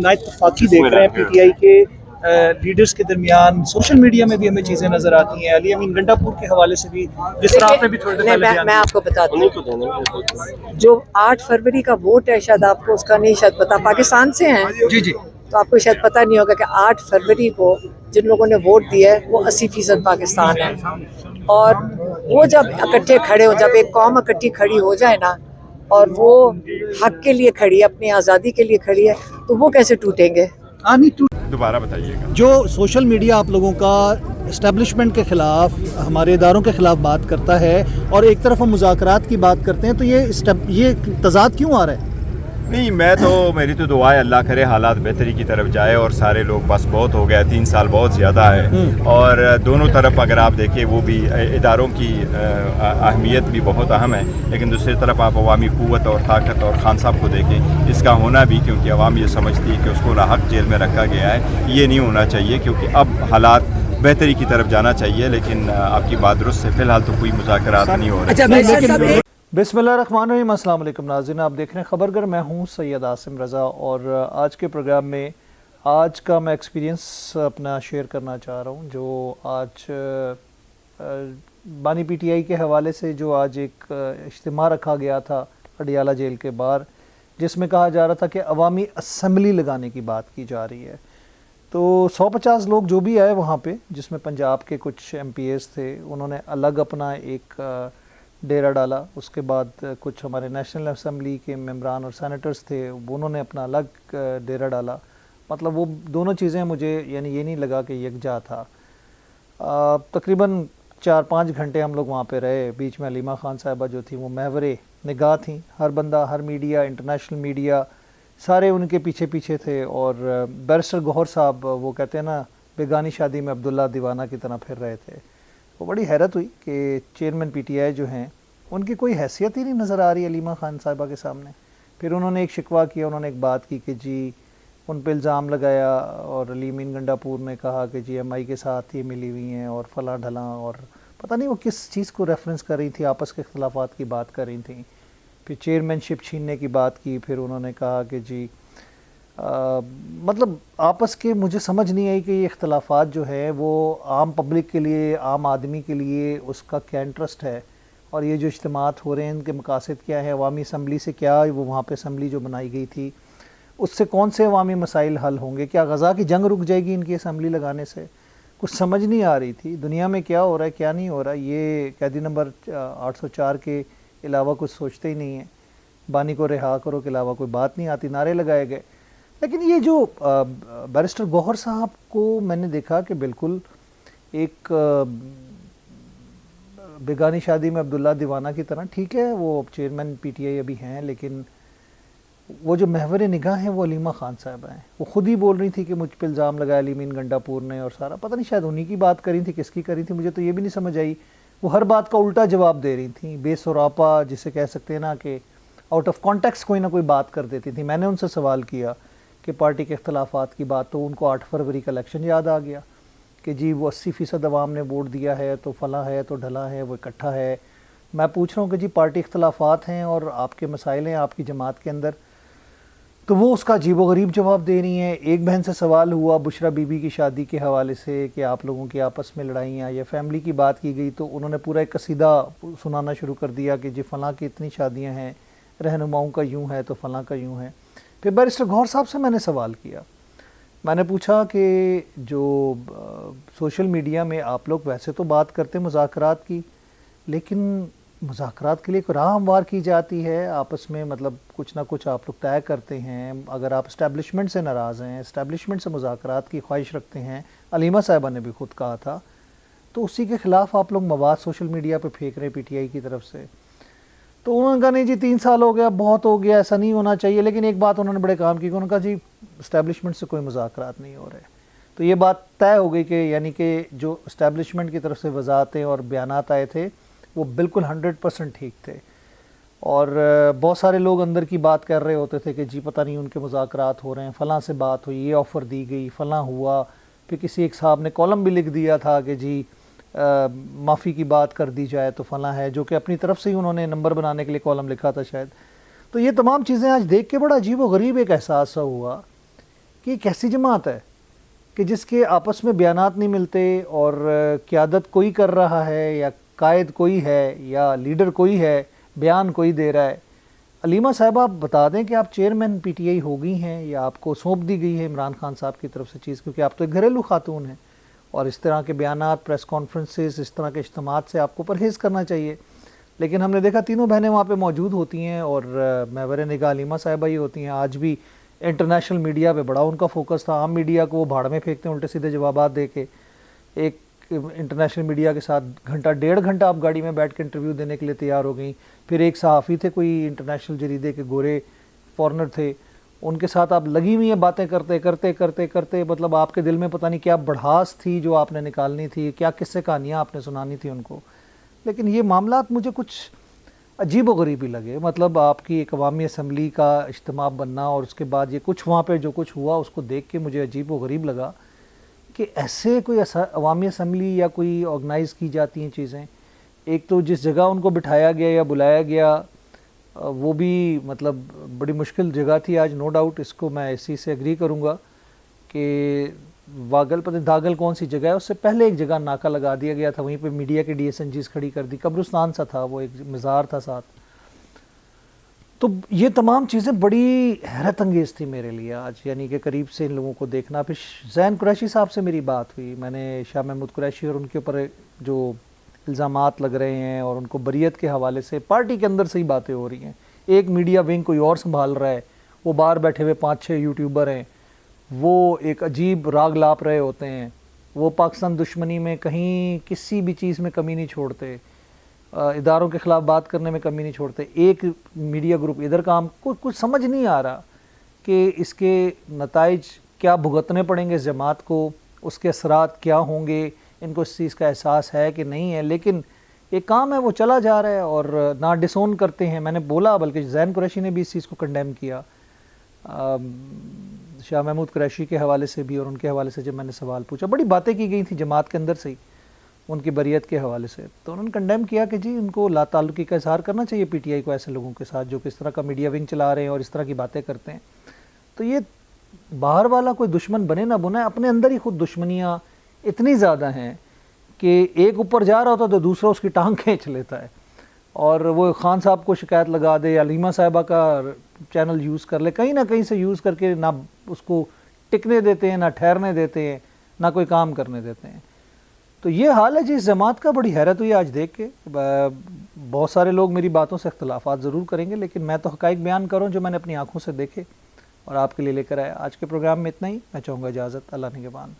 ना इत्तफाकी देख रहे हैं पीटीआई के लीडर्स के दरमियान, सोशल मीडिया में भी हमें चीज़ें नज़र आती हैं। अली अमीन गंडापुर के हवाले से भी, जिस तरह आपने भी थोड़ी देर पहले बयान मैं दिया। आपको बताती हूँ, जो 8 फरवरी का वोट है, शायद आपको उसका नहीं शायद पता, पाकिस्तान से हैं जी जी, तो आपको शायद पता नहीं होगा कि 8 फरवरी को जिन लोगों ने वोट दिया है वो 80% पाकिस्तान है। और वो जब इकट्ठे खड़े हो, जब एक कौम इकट्ठी खड़ी हो जाए ना, और वो हक के लिए खड़ी है, अपनी आज़ादी के लिए खड़ी है, तो वो कैसे टूटेंगे? दोबारा बताइएगा। जो सोशल मीडिया आप लोगों का इस्टेब्लिशमेंट के ख़िलाफ़, हमारे इदारों के ख़िलाफ़ बात करता है और एक तरफ हम मुज़ाकरात की बात करते हैं, तो ये तज़ाद क्यों आ रहा है? नहीं, मेरी तो दुआ है अल्लाह करे हालात बेहतरी की तरफ जाए और सारे लोग, बस बहुत हो गया, 3 साल बहुत ज़्यादा है। और दोनों तरफ अगर आप देखें, वो भी इदारों की अहमियत भी बहुत अहम है, लेकिन दूसरी तरफ आप अवामी क़ुव्वत और ताकत और खान साहब को देखें, इसका होना भी, क्योंकि अवाम ये समझती है कि उसको नाहक जेल में रखा गया है, ये नहीं होना चाहिए, क्योंकि अब हालात बेहतरी की तरफ जाना चाहिए। लेकिन आपकी बात दुरुस्त है, फ़िलहाल तो कोई मुज़ाकरात नहीं हो रहे। बिस्मिल्लाहिर्रहमानिर्रहीम, अस्सलाम वालेकुम नाज़रीन, आप देख रहे हैं खबरगर। मैं हूं सैयद आसिम रज़ा और आज के प्रोग्राम में आज का मैं एक्सपीरियंस अपना शेयर करना चाह रहा हूं, जो आज बानी पीटीआई के हवाले से जो आज एक इज्तिमा रखा गया था अडियाला जेल के बाहर, जिसमें कहा जा रहा था कि अवामी असम्बली लगाने की बात की जा रही है। तो 150 लोग जो भी आए वहाँ पे, जिसमें पंजाब के कुछ MPs थे, उन्होंने अलग अपना एक डेरा डाला। उसके बाद कुछ हमारे नेशनल असम्बली के मेंबरान और सेनेटर्स थे, उन्होंने अपना अलग डेरा डाला। मतलब वो दोनों चीज़ें मुझे यानी ये नहीं लगा कि यकजा था। तकरीबन 4-5 घंटे हम लोग वहाँ पे रहे। बीच में अलीमा खान साहिबा जो थी वो महवरे निगाह थी, हर बंदा, हर मीडिया, इंटरनेशनल मीडिया, सारे उनके पीछे पीछे थे। और बैरिस्टर गौहर साहब, वो कहते हैं ना, बेगानी शादी में अब्दुल्ला दीवाना की तरह फिर रहे थे। वो बड़ी हैरत हुई कि चेयरमैन पीटीआई जो हैं, उनकी कोई हैसियत ही नहीं नज़र आ रही अलीमा खान साहिबा के सामने। फिर उन्होंने एक शिकवा किया, उन्होंने एक बात की कि जी उन पे इल्ज़ाम लगाया, और अली अमीन गंडापुर ने कहा कि जी MI के साथ ये मिली हुई हैं और फला ढला, और पता नहीं वो किस चीज़ को रेफरेंस कर रही थी, आपस के इख्तलाफात की बात कर रही थी। फिर चेयरमैनशिप छीनने की बात की। फिर उन्होंने कहा कि जी मतलब आपस के, मुझे समझ नहीं आई कि ये इख्तलाफात जो है वो आम पब्लिक के लिए, आम आदमी के लिए उसका क्या इंटरेस्ट है, और ये जो इज्तिमात हो रहे हैं इनके मकासद क्या है, अवामी असम्बली से क्या, वो वहाँ पे असम्बली जो बनाई गई थी उससे कौन से अवामी मसाइल हल होंगे, क्या गज़ा की जंग रुक जाएगी इनकी असम्बली लगाने से, कुछ समझ नहीं आ रही थी। दुनिया में क्या हो रहा है क्या नहीं हो रहा, ये कैदी नंबर 804 के अलावा कुछ सोचते ही नहीं है। बानी को रिहा करो के अलावा कोई बात नहीं आती, नारे लगाए गए। लेकिन ये जो बैरिस्टर गौहर साहब को मैंने देखा कि बिल्कुल एक बेगानी शादी में अब्दुल्ला दीवाना की तरह, ठीक है वो चेयरमैन पीटीआई अभी हैं, लेकिन वो जो महवर निगाह हैं वो अलीमा खान साहब हैं। वो खुद ही बोल रही थी कि मुझ पर इल्ज़ाम लगाया अली अमीन गंडापुर ने, और सारा पता नहीं शायद उन्हीं की बात करी थी, किसकी करी थी मुझे तो ये भी नहीं समझ आई। वो हर बात का उल्टा जवाब दे रही थी, बेसुरापा जिसे कह सकते हैं ना, कि आउट ऑफ कॉन्टेक्स्ट कोई ना कोई बात कर देती थी। मैंने उनसे सवाल किया कि पार्टी के इख्तलाफात की बात, तो उनको 8 फरवरी का इलेक्शन याद आ गया कि जी वो 80% अवाम ने वोट दिया है, तो फला है, तो ढला है, वो इकट्ठा है। मैं पूछ रहा हूँ कि जी पार्टी इख्तलाफात हैं और आपके मसाइल हैं आपकी जमात के अंदर, तो वो उसका अजीब व गरीब जवाब दे रही हैं। एक बहन से सवाल हुआ बुशरा बीबी की शादी के हवाले से कि आप लोगों की आपस में लड़ाइयाँ या फैमिली की बात की गई, तो उन्होंने पूरा एक कसीदा सुनाना शुरू कर दिया कि जी फ़लाँ की इतनी शादियाँ हैं, रहनुमाओं का यूँ है तो फ़लाँ का यूँ है। फिर बैरिस्टर गौहर साहब से मैंने सवाल किया, मैंने पूछा कि जो सोशल मीडिया में आप लोग वैसे तो बात करते हैं मुज़ाकरात की, लेकिन मुज़ाकरात के लिए एक राह हमवार की जाती है आपस में, मतलब कुछ ना कुछ आप लोग तय करते हैं। अगर आप इस्टेब्लिशमेंट से नाराज़ हैं, इस्टेब्लिशमेंट से मुज़ाकरात की ख्वाहिश रखते हैं, अलीमा साहिबा ने भी खुद कहा था, तो उसी के ख़िलाफ़ आप लोग मवाद सोशल मीडिया पर फेंक रहे हैं पीटीआई की तरफ से। तो उन्होंने कहा नहीं जी 3 साल हो गया, बहुत हो गया, ऐसा नहीं होना चाहिए। लेकिन एक बात उन्होंने बड़े काम की, उन्होंने कहा जी इस्टेब्लिशमेंट से कोई मुज़ाकरात नहीं हो रहे। तो ये बात तय हो गई कि यानी कि जो इस्टेब्लिशमेंट की तरफ से वज़ाहतें और बयानात आए थे वो बिल्कुल 100% ठीक थे। और बहुत सारे लोग अंदर की बात कर रहे होते थे कि जी पता नहीं उनके मुज़ाकरात हो रहे हैं, फ़लाँ से बात हुई, ये ऑफ़र दी गई, फ़लाँ हुआ। फिर किसी एक साहब ने कॉलम भी लिख दिया था कि जी माफ़ी की बात कर दी जाए तो फ़लाँ है, जो कि अपनी तरफ से ही उन्होंने नंबर बनाने के लिए कॉलम लिखा था शायद। तो ये तमाम चीज़ें आज देख के बड़ा अजीब व गरीब एक एहसास हुआ کہ ایک ایسی جماعت ہے کہ جس کے آپس میں بیانات نہیں ملتے اور قیادت کوئی کر رہا ہے یا قائد کوئی ہے یا لیڈر کوئی ہے, بیان کوئی دے رہا ہے. علیمہ صاحبہ آپ بتا دیں کہ آپ چیئرمین پی ٹی آئی ہو گئی ہیں یا آپ کو سونپ دی گئی ہے عمران خان صاحب کی طرف سے چیز, کیونکہ آپ تو ایک گھریلو خاتون ہیں اور اس طرح کے بیانات, پریس کانفرنسز, اس طرح کے اجتماعات سے آپ کو پرہیز کرنا چاہیے. لیکن ہم نے دیکھا تینوں بہنیں وہاں پہ موجود ہوتی ہیں اور محور نگاہ علیمہ صاحبہ ہی ہوتی ہیں. آج بھی انٹرنیشنل میڈیا پہ بڑا ان کا فوکس تھا, عام میڈیا کو وہ بھاڑ میں پھینکتے ہیں الٹے سیدھے جوابات دے کے. ایک انٹرنیشنل میڈیا کے ساتھ گھنٹہ 1.5 گھنٹہ آپ گاڑی میں بیٹھ کے انٹرویو دینے کے لیے تیار ہو گئیں. پھر ایک صحافی تھے کوئی انٹرنیشنل جریدے کے, گورے فورنر تھے, ان کے ساتھ آپ لگی ہوئی ہیں باتیں کرتے کرتے کرتے کرتے, مطلب آپ کے دل میں پتہ نہیں کیا بڑھاس تھی جو آپ نے نکالنی تھی, کیا قصے کہانیاں آپ نے سنانی تھی ان کو. لیکن یہ معاملات مجھے کچھ عجیب و غریب ہی لگے. مطلب آپ کی ایک عوامی اسمبلی کا اجتماع بننا اور اس کے بعد یہ کچھ وہاں پہ جو کچھ ہوا اس کو دیکھ کے مجھے عجیب و غریب لگا کہ ایسے کوئی عوامی اسمبلی یا کوئی آرگنائز کی جاتی ہیں چیزیں. ایک تو جس جگہ ان کو بٹھایا گیا یا بلایا گیا وہ بھی مطلب بڑی مشکل جگہ تھی. آج نو ڈاؤٹ اس کو میں اسی سے اگری کروں گا کہ واگل پتہ داگل کون سی جگہ ہے, اس سے پہلے ایک جگہ ناکہ لگا دیا گیا تھا, وہیں پہ میڈیا کے DSNGs کھڑی کر دی, قبرستان سا تھا وہ, ایک مزار تھا ساتھ. تو یہ تمام چیزیں بڑی حیرت انگیز تھی میرے لیے آج, یعنی کہ قریب سے ان لوگوں کو دیکھنا. پھر زین قریشی صاحب سے میری بات ہوئی, میں نے شاہ محمود قریشی اور ان کے اوپر جو الزامات لگ رہے ہیں اور ان کو بریت کے حوالے سے پارٹی کے اندر سے ہی باتیں ہو رہی ہیں, ایک میڈیا ونگ کوئی اور سنبھال رہا ہے, وہ باہر بیٹھے ہوئے 5-6 یوٹیوبر ہیں, وہ ایک عجیب راگ لاپ رہے ہوتے ہیں, وہ پاکستان دشمنی میں کہیں کسی بھی چیز میں کمی نہیں چھوڑتے, اداروں کے خلاف بات کرنے میں کمی نہیں چھوڑتے. ایک میڈیا گروپ ادھر کام, کچھ سمجھ نہیں آ رہا کہ اس کے نتائج کیا بھگتنے پڑیں گے اس جماعت کو, اس کے اثرات کیا ہوں گے, ان کو اس چیز کا احساس ہے کہ نہیں ہے. لیکن ایک کام ہے وہ چلا جا رہا ہے اور نہ ڈسون کرتے ہیں. میں نے بولا, بلکہ زین قریشی نے بھی اس چیز کو کنڈیم کیا, شاہ محمود قریشی کے حوالے سے بھی, اور ان کے حوالے سے جب میں نے سوال پوچھا, بڑی باتیں کی گئی تھیں جماعت کے اندر سے ہی ان کی بریت کے حوالے سے, تو انہوں نے کنڈیم کیا کہ جی ان کو لا تعلقی کا اظہار کرنا چاہیے پی ٹی آئی کو ایسے لوگوں کے ساتھ جو کہ اس طرح کا میڈیا ونگ چلا رہے ہیں اور اس طرح کی باتیں کرتے ہیں. تو یہ باہر والا کوئی دشمن بنے نہ بنے, اپنے اندر ہی خود دشمنیاں اتنی زیادہ ہیں کہ ایک اوپر جا رہا ہوتا تو دوسرا اس کی ٹانگ کھینچ لیتا ہے, اور وہ خان صاحب کو شکایت لگا دے, علیمہ صاحبہ کا چینل یوز کر لے, کہیں نہ کہیں سے یوز کر کے نہ اس کو ٹکنے دیتے ہیں, نہ ٹھہرنے دیتے ہیں, نہ کوئی کام کرنے دیتے ہیں. تو یہ حال ہے جی اس جماعت کا. بڑی حیرت ہوئی آج دیکھ کے. بہت سارے لوگ میری باتوں سے اختلافات ضرور کریں گے, لیکن میں تو حقائق بیان کروں جو میں نے اپنی آنکھوں سے دیکھے اور آپ کے لیے لے کر آیا. آج کے پروگرام میں اتنا ہی. میں چاہوں گا اجازت. اللہ نگہبان.